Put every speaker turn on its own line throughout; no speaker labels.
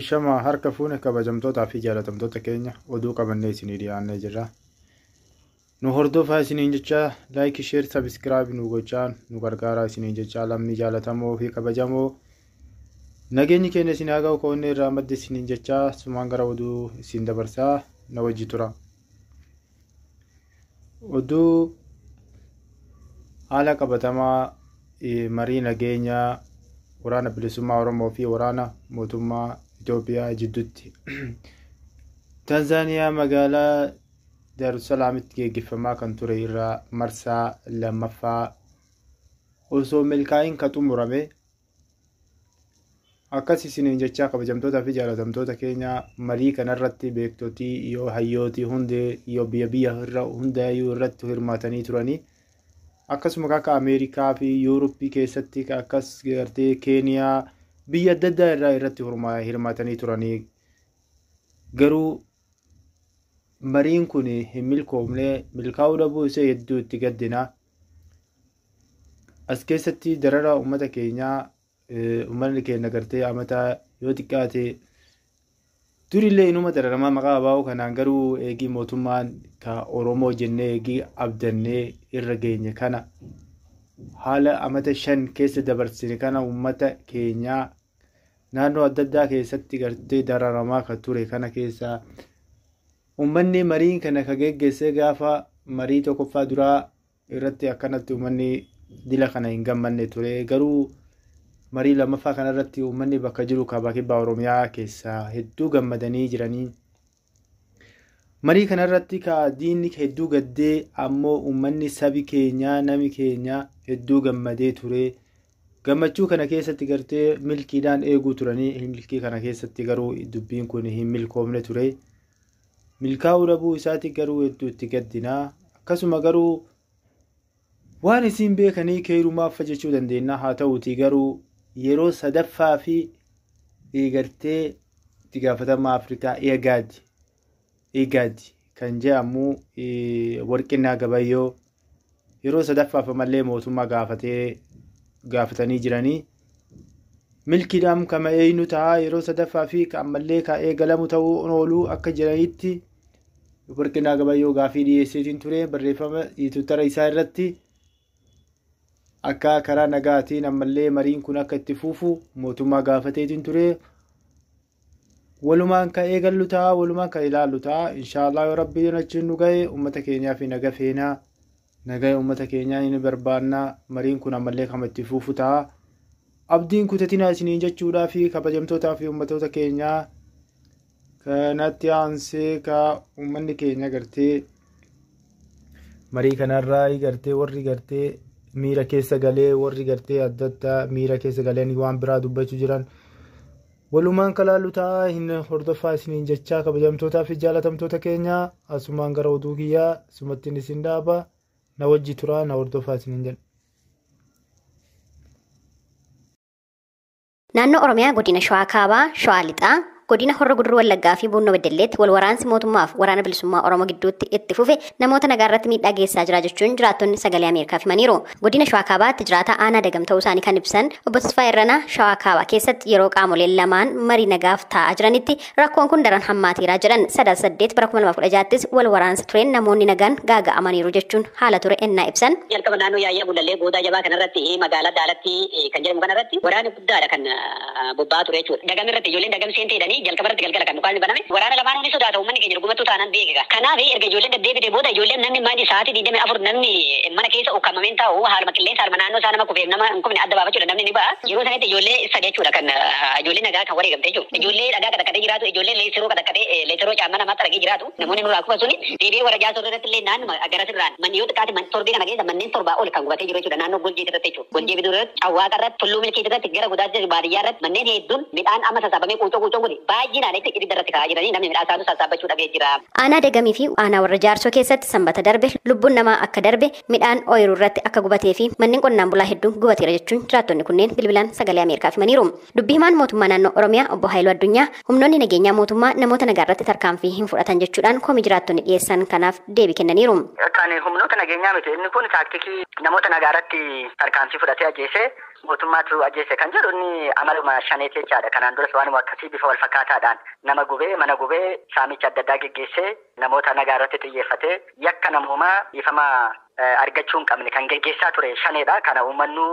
Shama harka fuune kabajamtoota fi jaalatamtoota keenya oduu qabannee isinii dhiyaannee jirra. Nu hordofaa isiniin jecha laayik, sheer, sabiskiraayib nu gochaan nu gargaaraa isiniin jecha lamni jaalatamoo fi kabajamoo nageenyi keenya isin haa ga'u koonnee irraa madde isiniin jecha sumaan gara oduu isin dabarsaa na wajji tura. Oduu haala qabatamaa marii nageenyaa waraana bilisummaa Oromoo fi waraana mootummaa Itoophiyaa jidduutti Tanzaaniyaa magaalaa Daarusalaamitti geggeeffamaa kan ture irraa marsaa lammaffaa osoo milkaa'in ka xumurame. Akkas isiniin jecha kabajamtoota fi jaalatamtoota keenya marii kanarratti beektotii yoo hayyootii hundee yoo biyya irra hundaayuu irratti hirmaatanii turanii akkasuma akka Ameerikaa fi Yuuroppii keessatti akkas gartee Keeniyaa biyya adda addaa irraa irratti hirmaatanii turanii garuu mariin kun hin milkoomne. Milkaa'uu dhabuu isaa hedduu itti gaddina. As keessatti darara uummata keenyaa uummanni keenya gartee amata yoo xiqqaate durillee inuma dararamaa maqaa abaa'uu kanaan garuu eegii mootummaan ka Oromoo jennee eegii abdannee irra geenye kana haala amata 5 keessa dabarsine kana uummata keenyaa naannoo adda addaa keessatti gartee dararamaa ka ture kana keessa uummanni marii kana ka geggeessee gaafa marii tokkoffaa duraa irratti akkanatti uummanni dila kana hin gammanne ture. Garuu marii lammaffaa kanarratti uummanni bakka jiru kaabaa kibbaa Oromiyaa keessaa hedduu gammadanii jiranii. Marii kanarratti ka diinni hedduu gaddee ammoo uummanni sabi keenyaa nami keenyaa hedduu gammadee ture. Gammachuu kana keessatti gartee milkiidhaan eeguu turanii milkii kana keessatti garuu dubbiin kun hin milkoomne ture. Milkaa'uu dhabuu isaati garuu hedduu itti gaddina. Akkasuma garuu waan isin beekanii keerumaaf jechuu dandeenya. Haa ta'uutii garuu yeroo sadaffaa fi gartee itti gaafatama Afrikaa eegaadi kan jedhamu Warqinaa Gabayyoo yeroo sadaffaaf ammallee mootummaa gaafatanii jiranii. Milkiidhaan kama eenyu ta'a yeroo sadaffaa fi ammallee ka eegalamu ta'uu ooluu akka jiranitti Warqinaa Gabayyoo gaafii dhiyeesseetiin ture barreeffama Tiwiitara isaa irratti. Akka karaa nagaatiin ammallee mariin kun akka itti fufu mootummaa gaafateetiin ture. Walumaan ka eegallu ta'a, walumaan ka ilaallu ta'a. Inshaallah yoo rabbiin achiin nu ga'e uummata keenyaa fi naga feenaa. Nagaa uummata keenyaa ni barbaanna. Mariin kun ammallee kama itti fufu ta'a. Abdiin kutatinaa isiniin jechuudhaa fi kabajamtootaa fi uummatoota keenyaa kanatti aansee ka uummanni keenya gartee marii kanarraa gartee warri gartee miira keessa galee warri gartee adda addaa miira keessa galeen waan biraa dubbachuu jiran walumaan kalaallu ta'a. Hin hordofaa isiniin jechaa kabajamtootaa fi jaalatamtoota keenyaa asumaan gara oduu kiyyaa sumattiin isin dhaaba na wajji turaa na hordofaa isiniin jedha.
Naannoo Oromiyaa godina Shawaa Kaabaa, Shawaa Lixaa, godina Horra Guduruu Wallaggaa fi Buunoo Beddelleetti wal waraansi mootummaa fi waraana bilisummaa Oromoo gidduutti itti fufe namoota nagaarratti miidhaa geessaa jira jechuun jiraattonni sagalee Ameerikaaf himaniiru. Godina Shawaa Kaabaatti jiraata aanaa Dagam ta'uu isaanii kan ibsan obbo Tasfaa Irranaa Shawaa Kaabaa keessatti yeroo qaamoleen lamaan marii nagaaf taa'aa jiranitti rakkoon kun daran hammaateeraa jedhan. 8 wal waraansa tureen namoonni nagaan gaaga'amaniiru jechuun haala ture ennaa ibsan.
Jalqaba naannoo Yaayyaa Gudallee Goodaa Jabaa kanarratti magaalaa Daalatti kan jedhamu kanarratti waraana guddaadha kan bobba'aa ture jechuudha. Dagam irratti ijoolleen dagam seentee jalqabarratti galgala kan dhukaasni baname waraana lamaan hundi sodaata uummanni keenya dhugumattuu taanaan beeka. Kanaaf erga ijoolleen deddeebite booda ijoolleen namni maali sa'aatii 24 namni mana keessa ukkamameen taa'u haaluma qilleensa haaluma naannoo isaa nama kufeef nama hin kufne adda baafachuudha namni ni ba'a. Yeroo sanatti ijoollee sadii jechuudha kan ijoollee nagaa kan wareegamte jechuudha. Ijoollee dhagaa qadaqqatee jiraatu ijoollee leesiroo qadaqqatee leesiroo caammaa namaa xaragee jiraatu namoonni nuraa kufa suni deebi'ee warra jaasoo irratti illee naannuma gara sirraan manni yoo xiqqaate man torbee kana keessa manneen torbaa ol kan gubatee jiru jechuudha naannoo Golgee irratti jechuudha. Golgee biduu irratti Cawwaaqa irratti Tulluu Milkii irratti gara Godaatti baadiyyaa irratti manneen hedduun midhaan amma sassaabamee quucoo godhe baay'inaan itti irratti ka'aa jiranii namni midhaan isaanii sassaabachuu dhabee jira.
Aanaa Dagamii fi aanaa warra Jaarsoo keessatti sanbata darbe lubbuun namaa akka darbe midhaan ooyiruu irratti akka gubatee fi manneen qonnaan bulaa hedduun gubateera jechuun jiraattonni kunneen bilbilaan sagalee Ameerikaaf himaniiru. Dubbii himaan mootummaa naannoo Oromiyaa obbo Haayiluu Addunyaa humnoonni nageenyaa mootummaa namoota nagaa irratti tarkaanfii hin fudhatan jechuudhaan komii jiraattonni dhiyeessan kanaaf deebii kennaniiru.
Kan humnoota nageenyaa miti inni kun taaktikii namoota nagaa irratti tarkaanfii fudhatee ajjeesee
mootummaatu ajjeese kan jedhu inni amaluma shaneeti jechaadha. Kanaan duras waanuma akkasii bifa wal fakkaataadhaan nama gubee mana gubee saamicha adda addaa geggeessee namoota nagaa irratti xiyyeeffatee yakka namoomaa ifamaa argachuu hin qabne kan geggeessaa ture shaneedha. Kana uummannu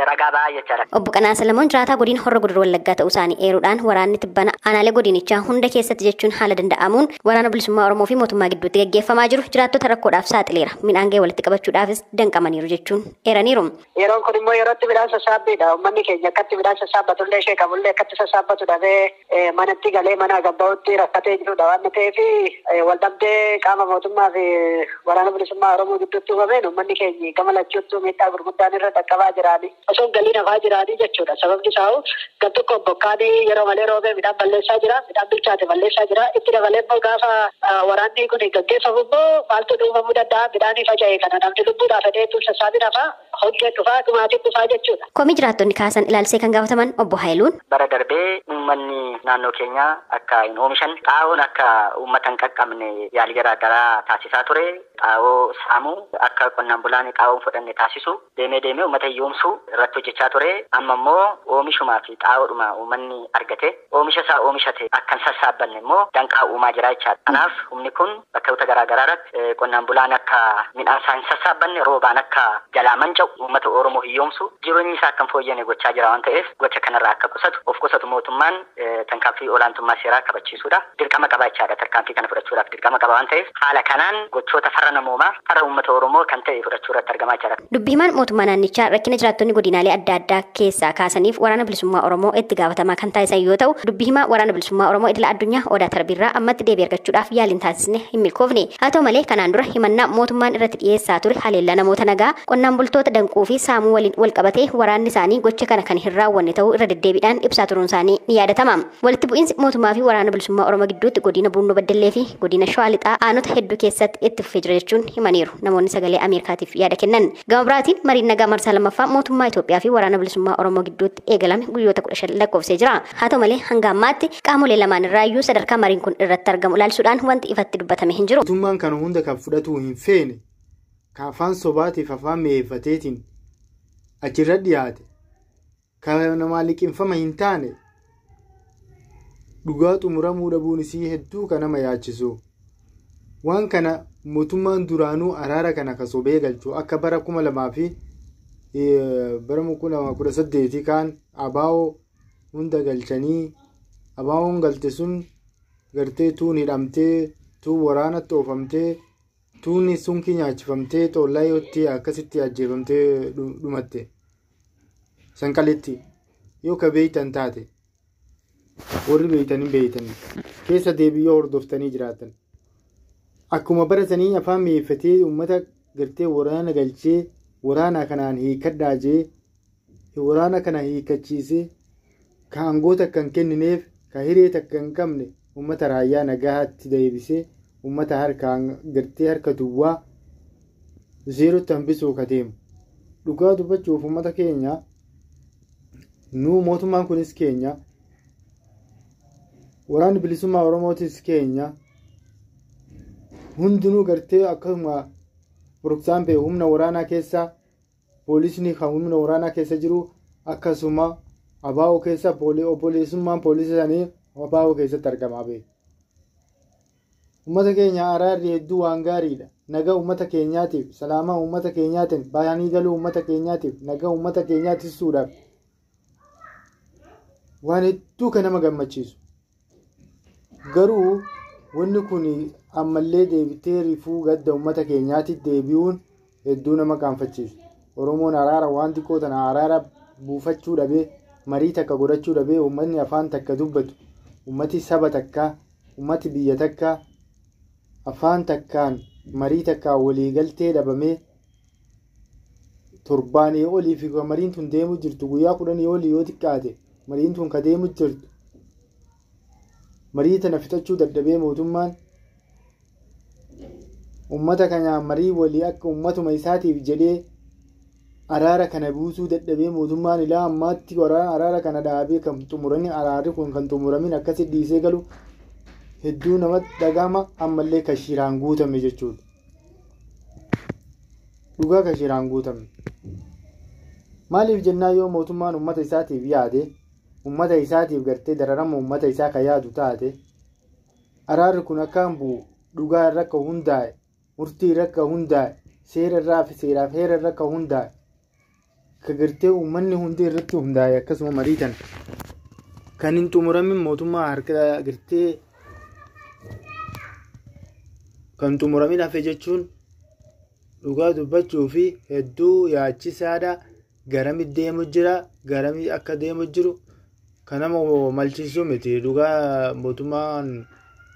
ragaa ba'aa jechaadha.
Obbo Qanaa Salamoon jiraataa godina Horra Guduruu Wallaggaa ta'uu isaanii eeruudhaan waraanni tibbana aanaalee godinichaa hunda keessatti jechuun haala danda'amuun waraana bilisummaa Oromoo fi mootummaa gidduutti gaggeeffamaa jiru jiraattota rakkoodhaaf saaxileera. Midhaan ga'ee walitti qabachuudhaafis danqamaniiru jechuun eeraniiru.
Yeroon kun immoo yerootti midhaan sassaabbiidha. Uummanni keenya akkatti midhaan sassaabatullee ishee qabullee akkatti sassaabbatu dhabee manatti galee mana gabba'utti rakkatee jirudha waan ta'eef waldhabdee qaama mootummaa fi waraana bilisummaa Oromoo gidduutti uumameen uummanni keenya gama lachuuttuu miidhaa gurguddaan irra dhaqqabaa jiraani. Osoo galii nafaa jiraanii jechuudha. Sababni isaa gam tokko bokkaanii yeroo malee roobee midhaan balleessaa jira. Midhaan bilchaate balleessaa jira. Itti dabalee immoo gaafa waraanni kun gaggeeffamu immoo maaltu dhuunfamuu danda'a midhaanii faca'e kana namni lubbuudhaaf fedhee sassaabin hafaa hojii dhufaa dhumaatiin dhufaa jechuudha.
Komii jiraattonni kaasan ilaalsee kan gaafataman obbo Haayiluun.
Bara darbee uummanni naannoo keenyaa akka hin oomishan xaa'oon akka uummata hin qaqqabne yaalii garaa garaa taasisaa ture. Xaa'oo saamuu akka qonnaan bulaan xaa'oo fudhanne taasisu deemee uummata hiyyoomsuu irratti hojjechaa ture. Amma immoo oomishumaa fi xaa'oodhuma uummanni argate oomisha isaa oomishate akka hin sassaabbanne immoo danqaa uumaa jira jechaadha. Kanaaf humni kun bakka garaa garaa irratti qonnaan bulaan akka midhaan isaa hin sassaabbanne roobaan akka jalaa manca'u uummata Oromoo hiyyoomsu jireenyi isaa akka hin fooyyane gochaa jira waan ta'eef gocha kanarraa akka of qusatu mootummaan tarkaanfii olaantummaa seeraa kabachiisuudha. Dirqama qaba jechaadha. Tarkaanfii kana fudhachuudhaaf dirqama qaba waan ta'eef haala kanaan gochoota farra namoomaa farra uummata Oromoo kan ta'e fudhachuu irratti argamaa jira.
Dubbii himaan mootummaa naannichaa rakkina jiraattonni godinaalee adda addaa keessaa kaasaniif waraana bilisummaa Oromoo itti gaafatamaa kan taasisan yoo ta'u dubbii himaa waraana bilisummaa Oromoo idila addunyaa Odaa Tarbiirraa ammatti deebii argachuudhaaf yaaliin taasisne hin milkoofne. Haa ta'u malee kanaan dura himannaa mootummaan irratti dhiyeessaa ture haleellaa namoota nagaa qonnaan bultoota danquu fi saamuu waliin wal qabatee waraanni isaanii gocha kana kan hin raawwanne ta'uu irra deddeebiidhaan ibsaa turuun isaanii ni yaadatama. Walitti bu'iinsi mootummaa fi waraana bilisummaa Oromoo gidduutti godina Buunoo Beddellee fi godina Shawaa Lixaa aanota hedduu keessatti itti fufee jira jechuun himaniiru. Namoonni sagalee Ameerikaatiif yaada kennan. Gama biraatiin mariin nagaa marsaa lammaffaa mootummaa Itoophiyaa fi waraana bilisummaa Oromoo gidduutti eegalame guyyoota 15 lakkoofsee jira. Haa ta'u malee hanga ammaatti qaamolee lamaan irraayyuu sadarkaa mariin kun irratti argamu ilaalchuudhaan wanti ifatti dubbatame hin jiru.
Mootummaan kana hunda kan fudhatu hin feene kan afaan sobaatiif afaan mi'eeffateetiin achirra dhiyaate kan namaa liqinfama hin taane dhugaa xumuramuu dhabuun isii hedduu kan nama yaachisu. Waan kana mootummaan duraanuu araara kana kan sobee galchu akka bara 2000 fi bara 2018 kan abaa'oo hunda galchanii abaa'oon galte sun gartee tuun hidhamtee tuun waraanatti oofamtee tuunni sunki nyaachifamtee tollaa yootti akkasitti ajjeefamtee dhumatte sanqalitti yoo ka beeytan taate warri beeytanii beeytan keessa deebiyyoo hordoftanii jiraatan akkuma baratanii afaan mi'eeffatee uummata gartee waraana galchee waraana kanaan hiikadhaa jee waraana kana hiikachiisee ka aangoota kan kennineef ka hiree takka hin qabne uummata raayyaa nagaatti deebisee uummata harkaan gartee harka duwwaa zeerotti hambisuu ka deemu dhugaa dubbachuuf uummata keenya nuu mootummaan kunis keenya waraanni bilisummaa Oromootis keenya hundinuu gartee akkasuma buruksaanbee humna waraanaa keessa poolisni kan humna waraanaa keessa jiru akkasuma abaa'oo keessa obboleessummaan poolisii isaanii abaa'oo keessatti argamaa bee. Uummata keenya araarri hedduu waan gaariidha. Nagaa uummata keenyaatiif salaamaa uummata keenyaatiin baay'anii galuu uummata keenyaatiif nagaa uummata keenyaatisuudhaaf waan hedduu kan nama gammachiisu. Garuu wanni kun ammallee deebitee rifuu gadda uummata keenyaatti deebi'uun hedduu nama qaanfachiisu. Oromoon araara waan xiqqoo tana araara buufachuu dhabee marii takka godhachuu dhabee uummanni afaan takka dubbatu uummati saba takkaa uummati biyya takkaa afaan takkaan marii takkaan waliigaltee dhabamee torbaanii olii fi mariin tun deemu jirtu guyyaa 10 olii yoo xiqqaate mariin tun ka deemu jirtu marii tana fixachuu dadhabee mootummaan uummata kanaan marii walii akka uummatuma isaatiif jedhee araara kana buusuu dadhabee mootummaan ilaa ammaatti araara kana dhaabee kan xumuranii araarri kun kan xumuramin akkasi dhiisee galu hedduu namatti dhagama ammallee kashiiraan guutame jechuudha. Dhugaa kashiiraan guutame. maaliif jennaan yoo mootummaan uummata isaatiif yaade uummata isaatiif gartee dararama uummata isaa kan yaadu taate araarri kun akkaan bu'u dhugaa irra akka hundaa'e murtii irra akka hundaa'e seera irraa fi seeraaf heera irra akka hundaa'e ka gartee uummanni hundi irratti hundaa'e akkasuma mariitan kan hin xumuramin mootummaa harka gartee kan xumuramin hafe jechuun dhugaa dubbachuu fi hedduu yaachisaadha. Garami deemu jira garami akka deemu jiru kan nama malchiisu miti dhugaa mootummaan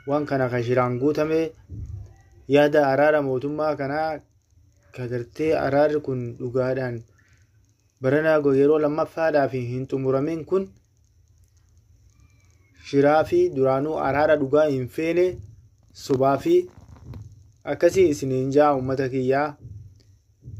waan kana kan shiraan guutame yaada araara mootummaa kanaa ka gartee araarri kun dhugaadhaan barana yeroo lammaffaadhaaf hin xumuramin kun shiraa fi duraanuu araara dhugaa hin feene sobaa fi akkasii isiniin jaa uummata kiyyaa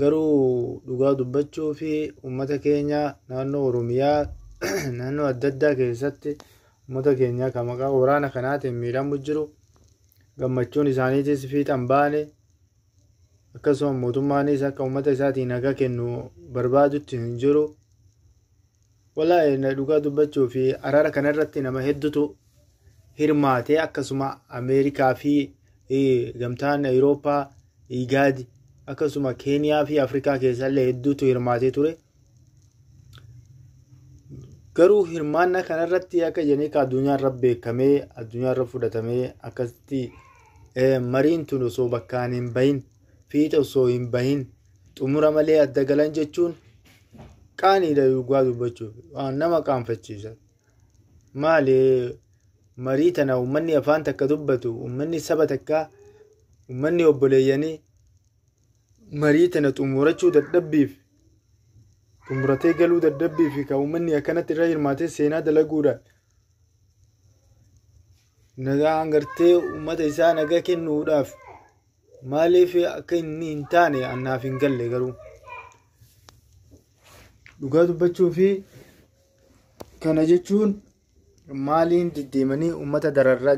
garuu dhugaa dubbachuu fi uummata keenya naannoo Oromiyaa naannoo adda addaa keessatti uummata keenya kan maqaa waraana kanaatiin miidhamu jiru gammachuun isaaniitis fiixan baane akkasuma mootummaanis akka uummata isaatiin nagaa kennu barbaadutti hin jiru. Wallahi dhugaa dubbachuu fi araara kanarratti nama hedduutu hirmaatee akkasuma Ameerikaa fi gamtaan Awurooppaa IGAD akkasuma Keeniyaa fi Afrikaa keessallee hedduutu hirmaatee ture. Garuu hirmaannaa kanarratti akka jenee ka addunyaarra beekamee addunyaarra fudhatamee akkasitti mariin tun osoo bakkaan hin bahin fiixa osoo hin bahin xumura malee adda galan jechuun qaaniidha dhugaa dubbachuuf waan nama qaanfachiisa. Maali marii tana uummanni afaan takka dubbatu uummanni saba takka uummanni obboleeyyanii marii tana xumurachuu dadhabbiif xumuratee galuu dadhabbiif kan uummanni akkanatti irra hirmaatee seenaa dalaguudhaan nagaan gartee uummata isaa nagaa kennuudhaaf maaliif akka inni hin taane annaaf hin galle garuu dhugaa dubbachuu fi kana jechuun maaliin deddeemanii uummata dararraa